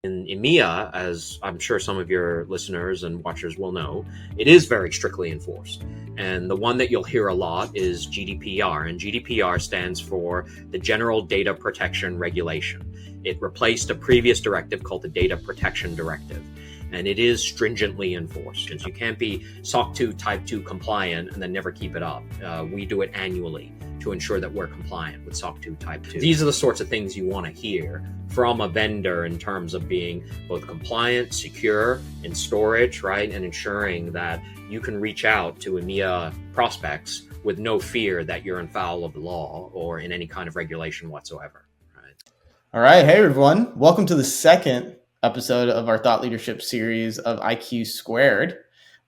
In EMEA, as I'm sure some of your listeners and watchers will know, it is very strictly enforced. And the one that you'll hear a lot is GDPR, and GDPR stands for the General Data Protection Regulation. It replaced a previous directive called the Data Protection Directive, and it is stringently enforced. You can't be SOC 2 Type 2 compliant and then never keep it up. We do it annually to ensure that we're compliant with SOC 2 Type 2. These are the sorts of things you want to hear from a vendor in terms of being both compliant, secure in storage, right? And ensuring that you can reach out to EMEA prospects with no fear that you're in foul of the law or in any kind of regulation whatsoever. All right. Hey, everyone. Welcome to the second episode of our thought leadership series of iQ²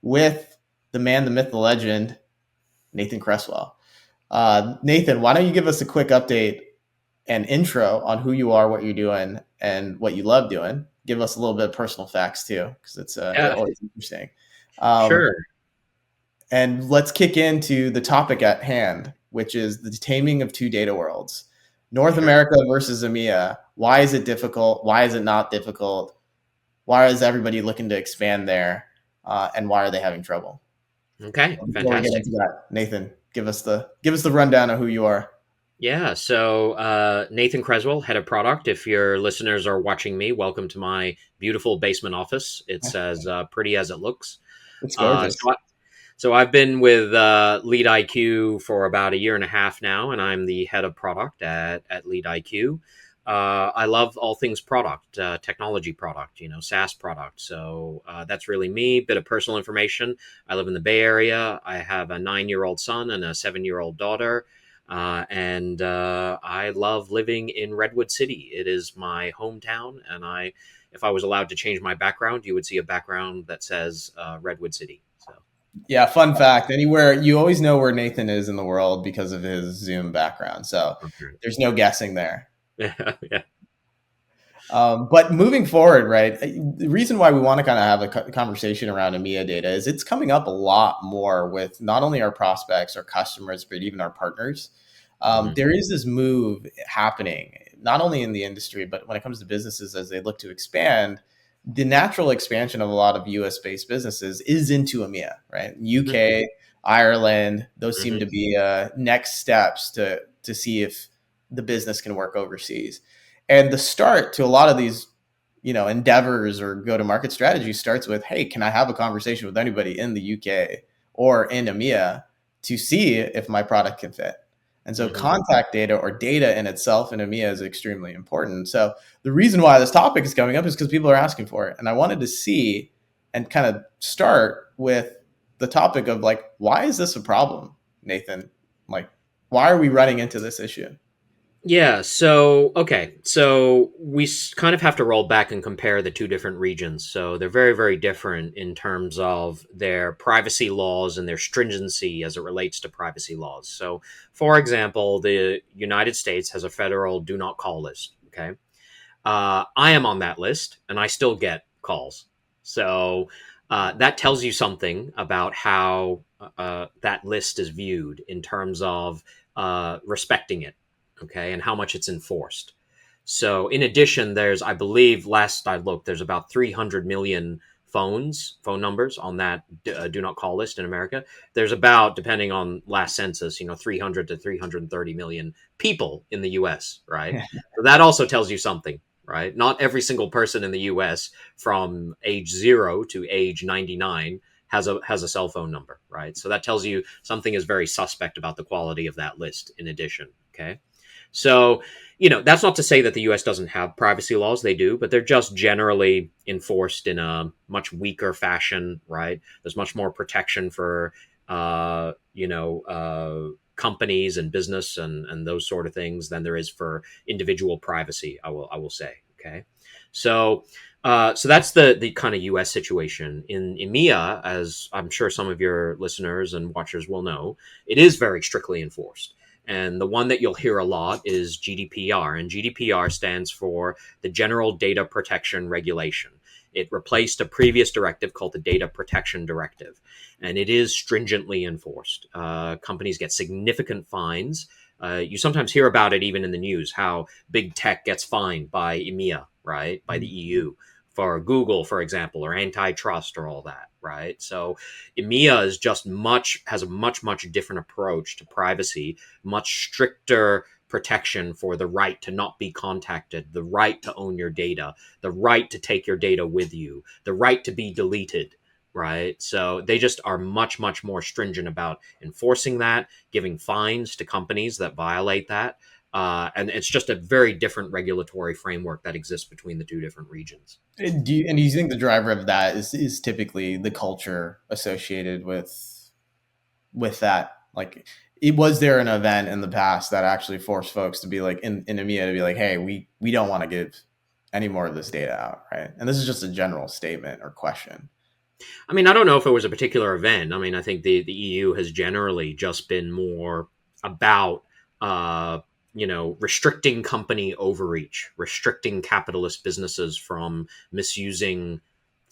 with the man, the myth, the legend, Nathan Creswell. Nathan, why don't you give us a quick update and intro on who you are, what you're doing, and what you love doing. Give us a little bit of personal facts too, because it's always interesting. Sure. And let's kick into the topic at hand, which is the taming of two data worlds. North America versus EMEA. Why is it difficult? Why is it not difficult? Why is everybody looking to expand there? And why are they having trouble? Okay, Before fantastic. we get into that, Nathan, give us the rundown of who you are. Yeah, so Nathan Creswell, head of product. If your listeners are watching me, welcome to my beautiful basement office. It's as pretty as it looks. It's gorgeous. So I've been with LeadIQ for about a year and a half now, and I'm the head of product at LeadIQ. I love all things product, technology product, SaaS product. So that's really me. Bit of personal information. I live in the Bay Area. I have a 9-year-old son and a 7-year-old daughter. And I love living in Redwood City. It is my hometown. And if I was allowed to change my background, you would see a background that says Redwood City. So. Yeah, fun fact. Anywhere, you always know where Nathan is in the world because of his Zoom background. So There's no guessing there. Yeah. But moving forward, right, the reason why we want to kind of have a conversation around EMEA data is it's coming up a lot more with not only our prospects, our customers, but even our partners. There is this move happening, not only in the industry, but when it comes to businesses as they look to expand. The natural expansion of a lot of US-based businesses is into EMEA, right? UK, Ireland, those seem to be next steps to see if the business can work overseas. And the start to a lot of these, endeavors or go-to-market strategies starts with, hey, can I have a conversation with anybody in the UK or in EMEA to see if my product can fit? And so contact data or data in itself in EMEA is extremely important. So the reason why this topic is coming up is because people are asking for it. And I wanted to see and kind of start with the topic of why is this a problem, Nathan? Why are we running into this issue? Yeah, so we kind of have to roll back and compare the two different regions. So they're very, very different in terms of their privacy laws and their stringency as it relates to privacy laws. So, for example, the United States has a federal do not call list, okay? I am on that list, and I still get calls. So that tells you something about how that list is viewed in terms of respecting it. Okay, and how much it's enforced. So in addition, I believe last I looked, there's about 300 million phone numbers on that do not call list in America. There's about, depending on last census, 300 to 330 million people in the US, right? So that also tells you something, right? Not every single person in the US from age 0 to age 99 has a cell phone number, right? So that tells you something is very suspect about the quality of that list in addition, okay? So, that's not to say that the U.S. doesn't have privacy laws. They do, but they're just generally enforced in a much weaker fashion, right? There's much more protection for, companies and business and those sort of things than there is for individual privacy, I will say, okay? So that's the kind of U.S. situation. In EMEA, as I'm sure some of your listeners and watchers will know, it is very strictly enforced. And the one that you'll hear a lot is GDPR, and GDPR stands for the General Data Protection Regulation. It replaced a previous directive called the Data Protection Directive, and it is stringently enforced. Companies get significant fines. You sometimes hear about it even in the news, how big tech gets fined by EMEA, right, by the EU for Google, for example, or antitrust or all that, right? So EMEA is just has a much different approach to privacy, much stricter protection for the right to not be contacted, the right to own your data, the right to take your data with you, the right to be deleted, right? So they just are much more stringent about enforcing that, giving fines to companies that violate that. And it's just a very different regulatory framework that exists between the two different regions. Do you think the driver of that is typically the culture associated with that? Like, it was there an event in the past that actually forced folks to be like in EMEA to be like, hey, we don't want to give any more of this data out, right? And this is just a general statement or question. I mean, I don't know if it was a particular event. I mean, I think the EU has generally just been more about, uh, restricting company overreach, restricting capitalist businesses from misusing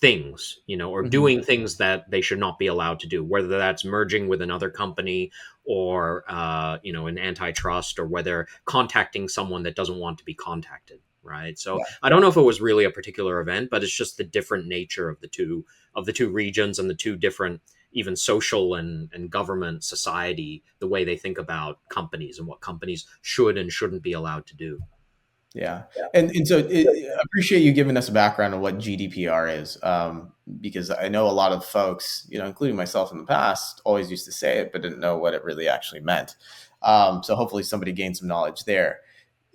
things, or Mhm. doing things that they should not be allowed to do, whether that's merging with another company or, an antitrust, or whether contacting someone that doesn't want to be contacted. Right. So Yeah. I don't know if it was really a particular event, but it's just the different nature of the two regions and the two different even social and government society, the way they think about companies and what companies should and shouldn't be allowed to do. Yeah, and so I appreciate you giving us a background on what GDPR is, because I know a lot of folks, including myself in the past, always used to say it but didn't know what it really actually meant. So hopefully somebody gained some knowledge there.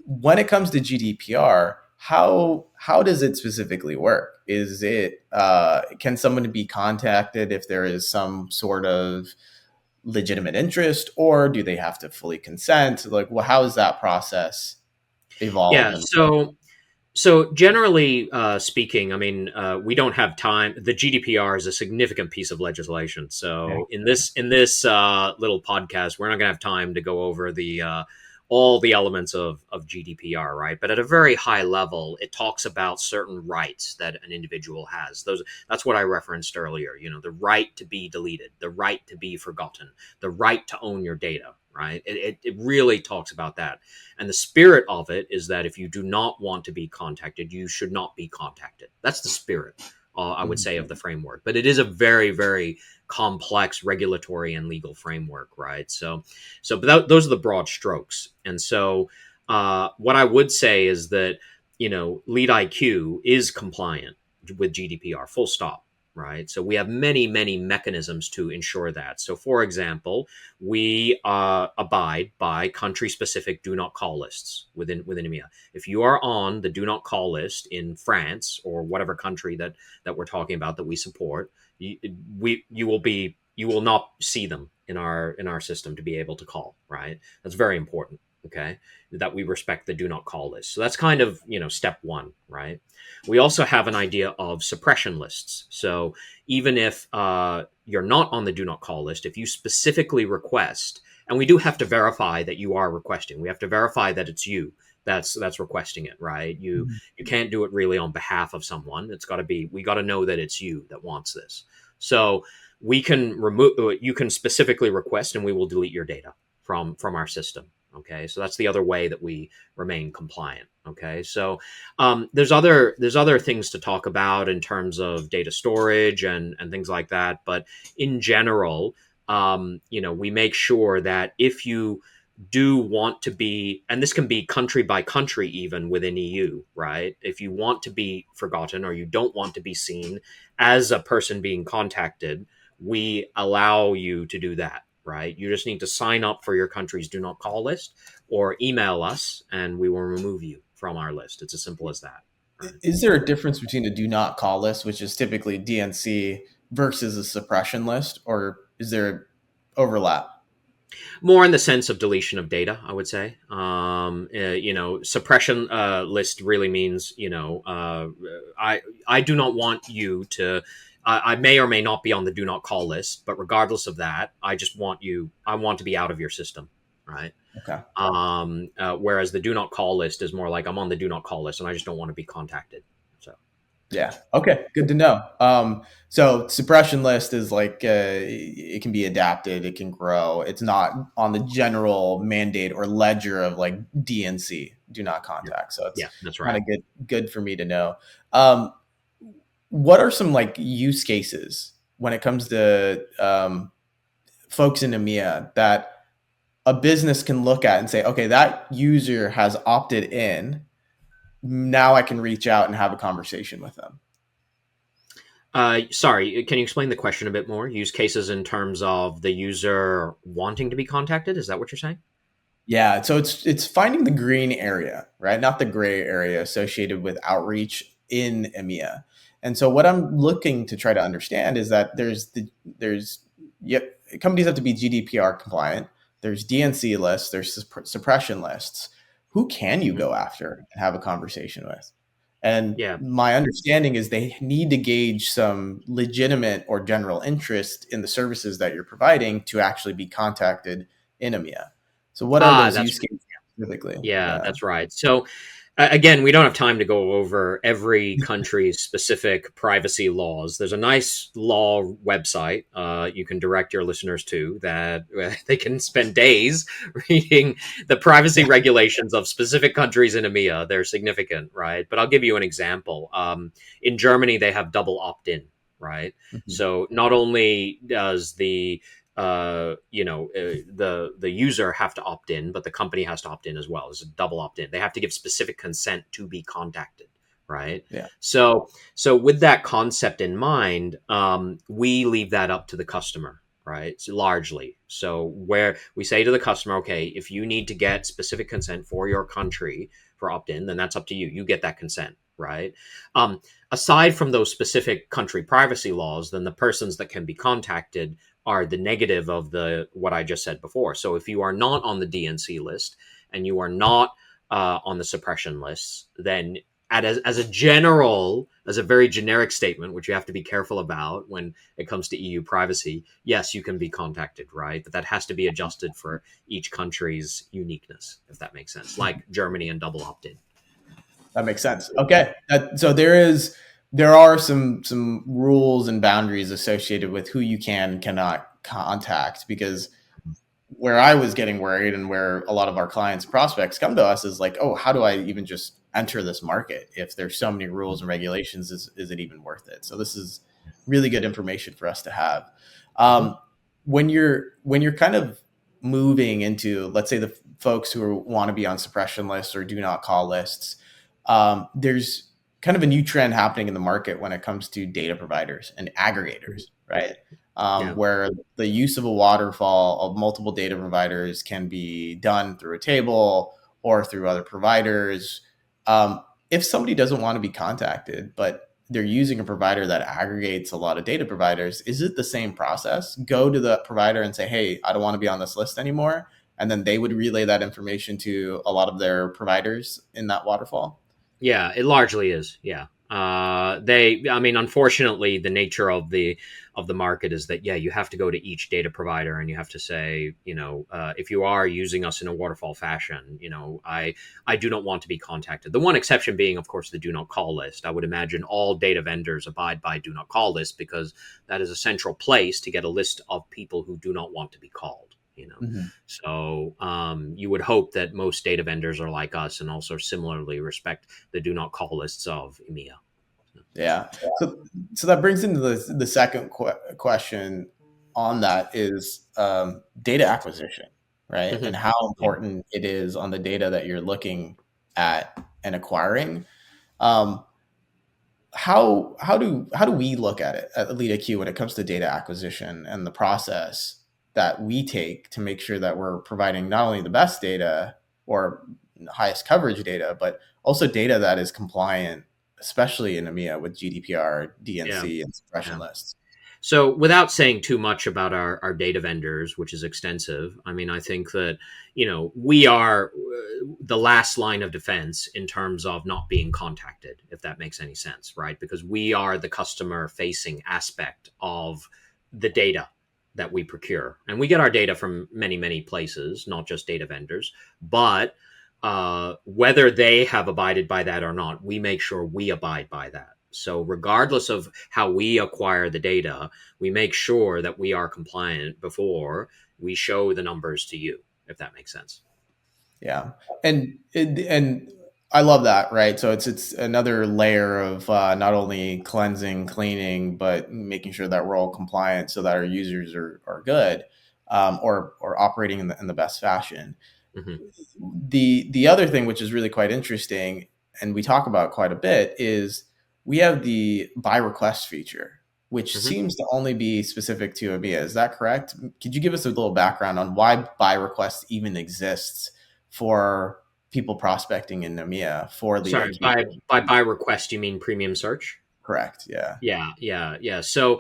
When it comes to GDPR, how does it specifically work? Is it can someone be contacted if there is some sort of legitimate interest, or do they have to fully consent? Like, well, how is that process evolved? Yeah. So generally speaking, I mean, we don't have time. The GDPR is a significant piece of legislation. So in this little podcast, we're not going to have time to go over the all the elements of GDPR, right? But at a very high level, it talks about certain rights that an individual has. That's what I referenced earlier. The right to be deleted, the right to be forgotten, the right to own your data. Right. It really talks about that. And the spirit of it is that if you do not want to be contacted, you should not be contacted. That's the spirit, I would say, of the framework. But it is a very complex regulatory and legal framework, right? But those are the broad strokes. And so, what I would say is that LeadIQ is compliant with GDPR, full stop. Right. So we have many mechanisms to ensure that. So, for example, we abide by country specific do not call lists within EMEA. If you are on the do not call list in France or whatever country that we're talking about that we support, you will not see them in our system to be able to call. Right. That's very important. Okay, that we respect the do not call list. So that's kind of step one. Right. We also have an idea of suppression lists. So even if you're not on the do not call list, if you specifically request, and we do have to verify that you are requesting, we have to verify that it's you that's requesting it, right? You can't do it really on behalf of someone. We got to know that it's you that wants this. So you can specifically request, and we will delete your data from our system. Okay, so that's the other way that we remain compliant. Okay, so there's other things to talk about in terms of data storage and things like that, but in general, we make sure that if you do want to be, and this can be country by country even within EU, right? If you want to be forgotten or you don't want to be seen as a person being contacted, we allow you to do that, right? You just need to sign up for your country's do not call list or email us and we will remove you from our list. It's as simple as that. Right? Is there a difference between a do not call list, which is typically DNC, versus a suppression list, or is there overlap? More in the sense of deletion of data, I would say. Suppression list really means, I do not want you to. I may or may not be on the do not call list, but regardless of that, I just want you. I want to be out of your system, right? Okay. Whereas the do not call list is more like I'm on the do not call list and I just don't want to be contacted. So Yeah. Okay. Good to know. So suppression list is like it can be adapted, it can grow. It's not on the general mandate or ledger of like DNC, do not Yeah, contact. So it's yeah, that's kind right. of good for me to know. Um, what are some like use cases when it comes to folks in EMEA that a business can look at and say, okay, that user has opted in. Now I can reach out and have a conversation with them. Sorry, can you explain the question a bit more? Use cases in terms of the user wanting to be contacted. Is that what you're saying? Yeah, so it's finding the green area, right? Not the gray area associated with outreach in EMEA. And so what I'm looking to try to understand is that there's yep, companies have to be GDPR compliant. There's DNC lists, there's suppression lists. Who can you Hmm. go after and have a conversation with? And Yeah. my understanding is they need to gauge some legitimate or general interest in the services that you're providing to actually be contacted in EMEA. So what are those That's use cases specifically? Yeah, Yeah. that's right. So, again, we don't have time to go over every country's specific privacy laws. There's a nice law website you can direct your listeners to that they can spend days reading the privacy regulations of specific countries in EMEA. They're significant, right? But I'll give you an example. In Germany, they have double opt in, right? Mhm. So not only does the user have to opt in, but the company has to opt in as well. It's a double opt in. They have to give specific consent to be contacted, right? Yeah. So with that concept in mind, we leave that up to the customer, right? So largely. So where we say to the customer, okay, if you need to get specific consent for your country for opt in, then that's up to you. You get that consent, right? Um, Aside from those specific country privacy laws, then the persons that can be contacted are the negative of the what I just said before. So if you are not on the DNC list and you are not on the suppression lists, then as a general, as a very generic statement, which you have to be careful about when it comes to EU privacy, yes, you can be contacted, right? But that has to be adjusted for each country's uniqueness, if that makes sense, like Germany and double opt in. That makes sense. Okay. So there are some rules and boundaries associated with who you can and cannot contact because where I was getting worried and where a lot of our clients prospects come to us is like, oh, how do I even just enter this market if there's so many rules and regulations? Is it even worth it? So this is really good information for us to have. Mm-hmm. Um, when you're kind of moving into, let's say, the folks who want to be on suppression lists or do not call lists, there's kind of a new trend happening in the market when it comes to data providers and aggregators, right? Yeah. Where the use of a waterfall of multiple data providers can be done through a table or through other providers. If somebody doesn't want to be contacted, but they're using a provider that aggregates a lot of data providers, is it the same process? Go to the provider and say, hey, I don't want to be on this list anymore. And then they would relay that information to a lot of their providers in that waterfall. Yeah, it largely is. Yeah. I mean, unfortunately, the nature of the market is that yeah, you have to go to each data provider and you have to say, if you are using us in a waterfall fashion, I do not want to be contacted. The one exception being, of course, the do not call list. I would imagine all data vendors abide by do not call list because that is a central place to get a list of people who do not want to be called. Mhm. So you would hope that most data vendors are like us and also similarly respect the do not call lists of EMEA. Yeah. So that brings into the second question on that is data acquisition, right? And Hmm. how Yeah. important it is on the data that you're looking at and acquiring. Um, how do we look at it at LeadIQ when it comes to data acquisition and the process that we take to make sure that we're providing not only the best data or highest coverage data, but also data that is compliant, especially in EMEA with GDPR, Yeah. DNC, and suppression Yeah. lists. So, without saying too much about our data vendors, which is extensive, I mean, I think that, we are the last line of defense in terms of not being contacted, if that makes any sense, right? Because we are the customer facing aspect of the data that we procure. And we get our data from many, many places, not just data vendors. But whether they have abided by that or not, we make sure we abide by that. So regardless of how we acquire the data, we make sure that we are compliant before we show the numbers to you, if that makes sense. Yeah, and I love that, right? So it's another layer of not only cleansing, cleaning, but making sure that we're all compliant, so that our users are good, or operating in the best fashion. Hmm. The other thing, which is really quite interesting, and we talk about quite a bit, is we have the buy request feature, which Hmm. seems to only be specific to EMEA. Is that correct? Could you give us a little background on why buy request even exists for people prospecting in EMEA for Sorry, LeadIQ? by request, you mean premium search? Correct. Yeah. Yeah. So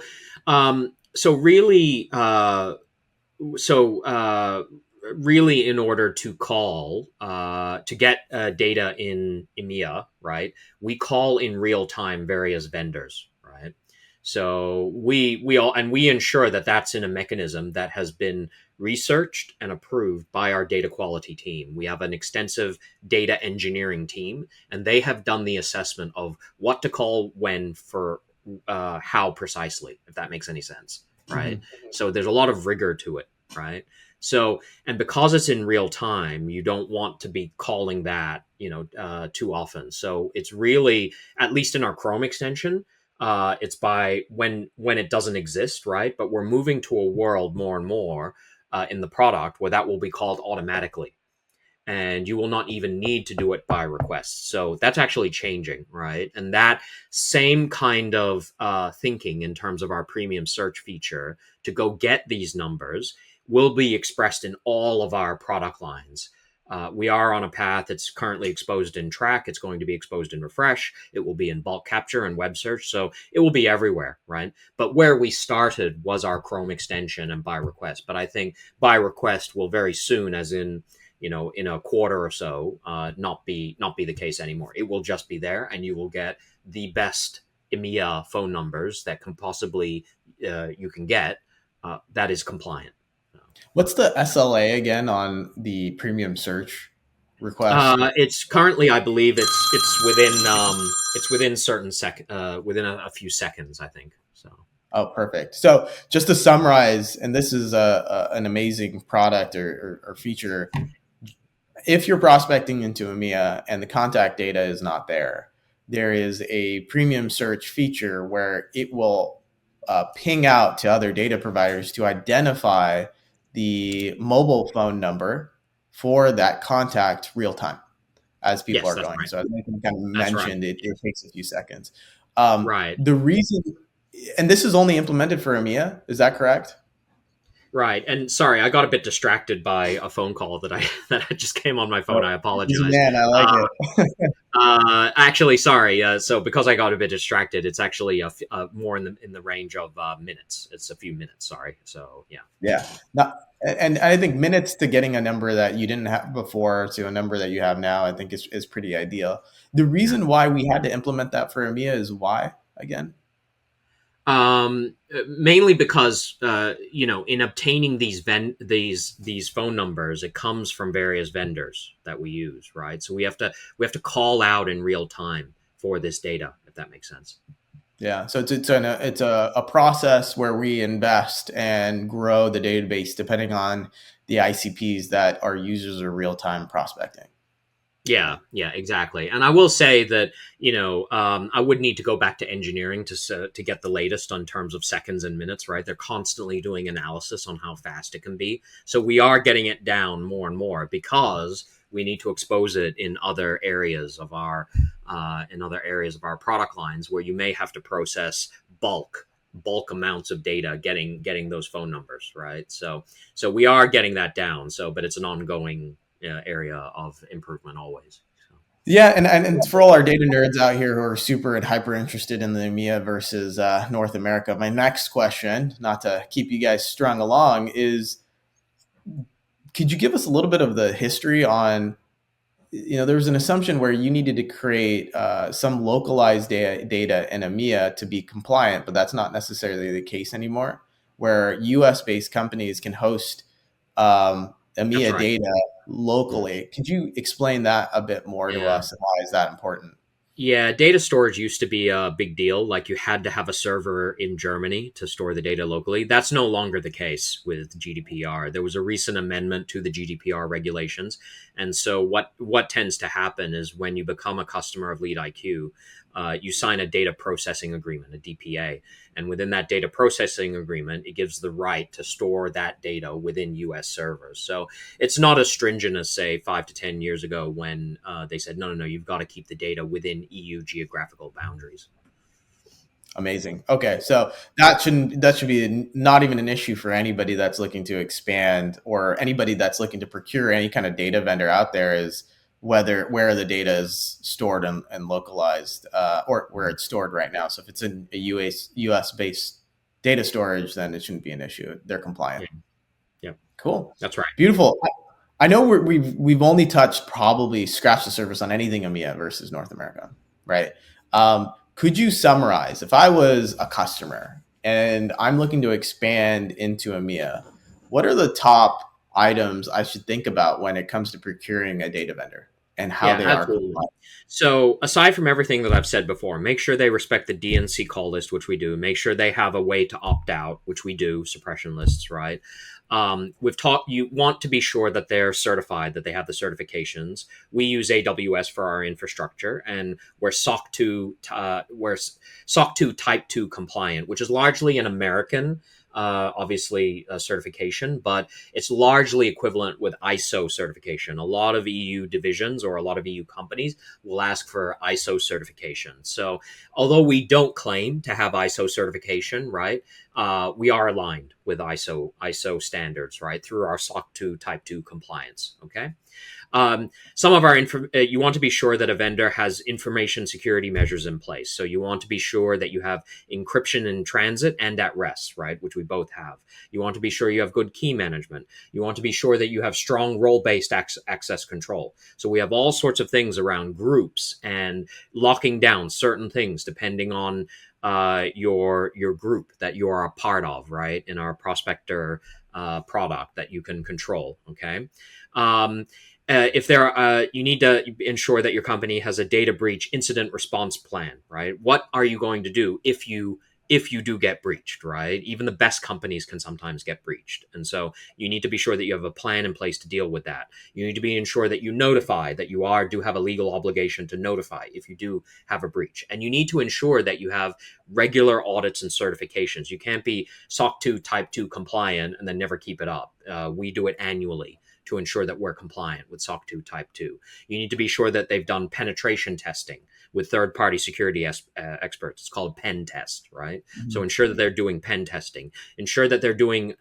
really, so really, in order to call to get data in EMEA, right, we call in real time various vendors, right. So we ensure that that's in a mechanism that has been researched and approved by our data quality team. We have an extensive data engineering team, and they have done the assessment of what to call when for how precisely, if that makes any sense, right. Mhm. So there's a lot of rigor to it, right. So, and because it's in real time, you don't want to be calling that, too often. So it's really, at least in our Chrome extension, it's by when it doesn't exist, right? But we're moving to a world more and more in the product where that will be called automatically, and you will not even need to do it by request. So that's actually changing, right? And that same kind of thinking in terms of our premium search feature to go get these numbers will be expressed in all of our product lines. We are on a path. It's currently exposed in track. It's going to be exposed in refresh. It will be in bulk capture and web search. So it will be everywhere, right? But where we started was our Chrome extension and by request. But I think by request will very soon, as in in a quarter or so, not be the case anymore. It will just be there, and you will get the best EMEA phone numbers that can possibly you can get that is compliant. What's the SLA again on the premium search request? It's currently, I believe, it's within certain within a few seconds, I think. So Oh, perfect. So just to summarize, and this is an amazing product or feature. If you're prospecting into EMEA and the contact data is not there, there is a premium search feature where it will ping out to other data providers to identify the mobile phone number for that contact real time as people yes, are that's going. right. So as Nathan kind of That's right. mentioned, it takes a few seconds. Right. The reason, and this is only implemented for EMEA, is that correct? Right. And sorry, I got a bit distracted by a phone call that I that just came on my phone. Oh, I busy apologize. man, I like Uh, it. Actually, sorry. So because I got a bit distracted, it's actually more in the range of minutes. It's a few minutes. Sorry. So yeah. Yeah. Not, and I think minutes to getting a number that you didn't have before to a number that you have now, I think is pretty ideal. The Yeah. reason why we had to implement that for EMEA is why, again? Mainly because in obtaining these phone numbers, it comes from various vendors that we use, right? So we have to call out in real time for this data, if that makes sense. Yeah. So it's a process where we invest and grow the database depending on the ICPs that our users are real time prospecting. Yeah, exactly. And I will say that I would need to go back to engineering to get the latest on terms of seconds and minutes. Right, they're constantly doing analysis on how fast it can be. So we are getting it down more and more because we need to expose it in other areas of our product lines where you may have to process bulk amounts of data getting those phone numbers, right. So we are getting that down, but it's an ongoing area of improvement always. So. Yeah, and for all our data nerds out here who are super and hyper interested in the EMEA versus North America, my next question, not to keep you guys strung along, is could you give us a little bit of the history on, there was an assumption where you needed to create some localized data in EMEA to be compliant, but that's not necessarily the case anymore, where US based companies can host That's EMEA right. data locally. Could you explain that a bit more to Yeah. us, and why is that important? Yeah, data storage used to be a big deal. Like you had to have a server in Germany to store the data locally. That's no longer the case with GDPR. There was a recent amendment to the GDPR regulations, and so what tends to happen is when you become a customer of LeadIQ, you sign a data processing agreement, a DPA, and within that data processing agreement, it gives the right to store that data within U.S. servers. So it's not as stringent as say 5 to 10 years ago when they said no, no, no, you've got to keep the data within EU geographical boundaries. Amazing. Okay, so that should be not even an issue for anybody that's looking to expand or anybody that's looking to procure any kind of data vendor out there is where the data is stored and localized or where it's stored right now. So if it's in a US based data storage, then it shouldn't be an issue. They're compliant. Yeah, yeah, Cool. that's right. Beautiful. I know we've only touched probably scratched the surface on anything EMEA versus North America, right? Could you summarize if I was a customer and I'm looking to expand into EMEA, what are the top items I should think about when it comes to procuring a data vendor and how Yeah, they are absolutely. compliant? So, aside from everything that I've said before, make sure they respect the DNC call list, which we do. Make sure they have a way to opt out, which we do, suppression lists, right? We've taught you want to be sure that they're certified, that they have the certifications. We use AWS for our infrastructure, and we're SOC 2 Type 2 compliant, which is largely an American, obviously, certification, but it's largely equivalent with ISO certification. A lot of EU divisions or a lot of EU companies will ask for ISO certification. So, although we don't claim to have ISO certification, right, we are aligned with ISO standards, right, through our SOC 2 Type 2 compliance. Okay. Some of our you want to be sure that a vendor has information security measures in place. So you want to be sure that you have encryption in transit and at rest, right? Which we both have. You want to be sure you have good key management. You want to be sure that you have strong role-based access control. So we have all sorts of things around groups and locking down certain things depending on your group that you are a part of, right? In our prospector product that you can control. Okay. Um, if there you need to ensure that your company has a data breach incident response plan, right? What are you going to do if you do get breached, right? Even the best companies can sometimes get breached, and so you need to be sure that you have a plan in place to deal with that. You need to be ensure that you notify that do have a legal obligation to notify if you do have a breach, and you need to ensure that you have regular audits and certifications. You can't be SOC 2 Type 2 compliant and then never keep it up. We do it annually to ensure that we're compliant with SOC 2 Type 2. You need to be sure that they've done penetration testing with third-party security experts. It's called pen test, right? So ensure that they're doing pen testing. Ensure that they're doing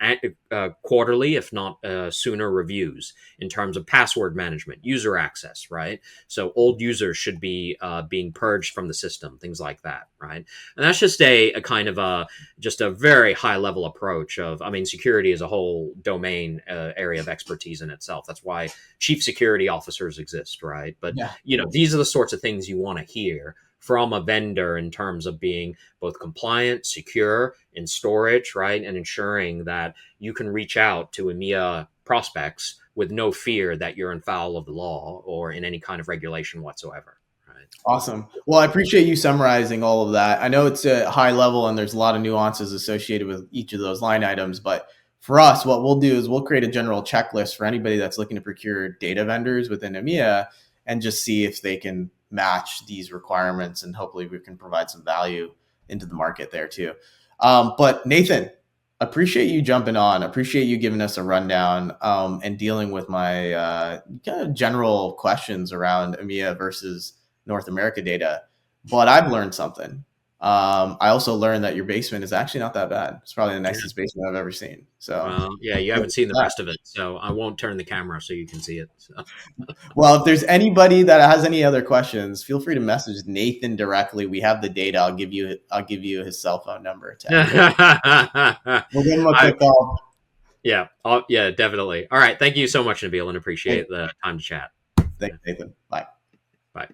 quarterly, if not sooner, reviews in terms of password management, user access, right? So old users should be being purged from the system, things like that, right? And that's just a kind of just a very high-level approach of, I mean, security is a whole domain area of expertise in itself. That's why chief security officers exist, right? But Yeah. these are the sorts of things you want to hear from a vendor in terms of being both compliant, secure in storage, right? And ensuring that you can reach out to EMEA prospects with no fear that you're in foul of the law or in any kind of regulation whatsoever. Right. Awesome. Well, I appreciate you summarizing all of that. I know it's a high level and there's a lot of nuances associated with each of those line items, but for us, what we'll do is we'll create a general checklist for anybody that's looking to procure data vendors within EMEA and just see if they can match these requirements, and hopefully we can provide some value into the market there too. But Nathan, appreciate you jumping on. Appreciate you giving us a rundown and dealing with my kind of general questions around EMEA versus North America data. But I've learned something. I also learned that your basement is actually not that bad. It's probably the Yeah. nicest basement I've ever seen. So, Well, yeah, you haven't seen the rest of it, so I won't turn the camera so you can see it. So. well, if there's anybody that has any other questions, feel free to message Nathan directly. We have the data. I'll give you his cell phone number to we'll give him a I, quick call. yeah, yeah, definitely. All right, thank you so much, Nabeel, and appreciate the time to chat. Thanks, Yeah, Nathan. Bye. bye.